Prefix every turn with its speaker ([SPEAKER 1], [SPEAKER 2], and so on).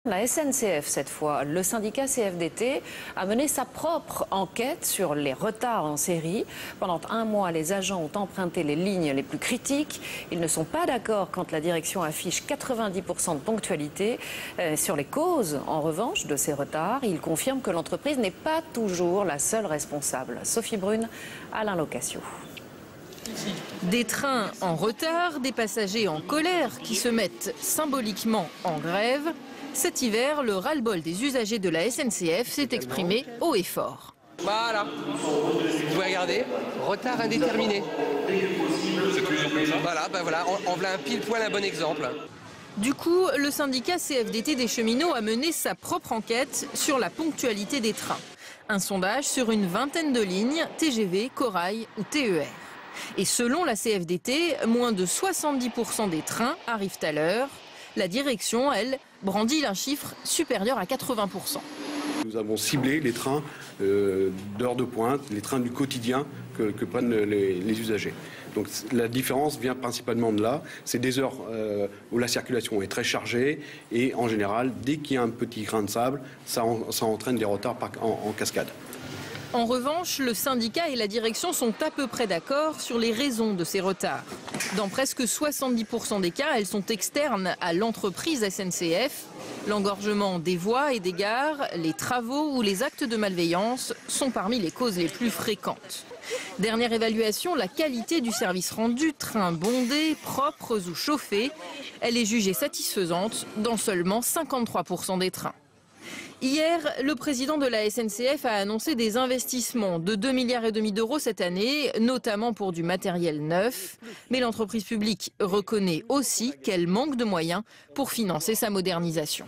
[SPEAKER 1] La SNCF, cette fois, le syndicat CFDT a mené sa propre enquête sur les retards en série. Pendant un mois, les agents ont emprunté les lignes les plus critiques. Ils ne sont pas d'accord quand la direction affiche 90% de ponctualité. Sur les causes, en revanche, de ces retards, ils confirment que l'entreprise n'est pas toujours la seule responsable. Sophie Brune, Alain Locasio.
[SPEAKER 2] Des trains en retard, des passagers en colère qui se mettent symboliquement en grève. Cet hiver, le ras-le-bol des usagers de la SNCF s'est exprimé haut et fort.
[SPEAKER 3] Voilà, vous pouvez regarder, retard indéterminé. C'est toujours comme ça. Voilà, en voilà un pile poil un bon exemple.
[SPEAKER 2] Du coup, le syndicat CFDT des cheminots a mené sa propre enquête sur la ponctualité des trains. Un sondage sur une vingtaine de lignes, TGV, Corail ou TER. Et selon la CFDT, moins de 70% des trains arrivent à l'heure. La direction, elle, brandit un chiffre supérieur à 80%.
[SPEAKER 4] Nous avons ciblé les trains d'heure de pointe, les trains du quotidien que prennent les usagers. Donc la différence vient principalement de là. C'est des heures où la circulation est très chargée et en général, dès qu'il y a un petit grain de sable, ça entraîne des retards en cascade.
[SPEAKER 2] En revanche, le syndicat et la direction sont à peu près d'accord sur les raisons de ces retards. Dans presque 70% des cas, elles sont externes à l'entreprise SNCF. L'engorgement des voies et des gares, les travaux ou les actes de malveillance sont parmi les causes les plus fréquentes. Dernière évaluation, la qualité du service rendu, trains bondés, propres ou chauffés, elle est jugée satisfaisante dans seulement 53% des trains. Hier, le président de la SNCF a annoncé des investissements de 2,5 milliards d'euros cette année, notamment pour du matériel neuf. Mais l'entreprise publique reconnaît aussi qu'elle manque de moyens pour financer sa modernisation.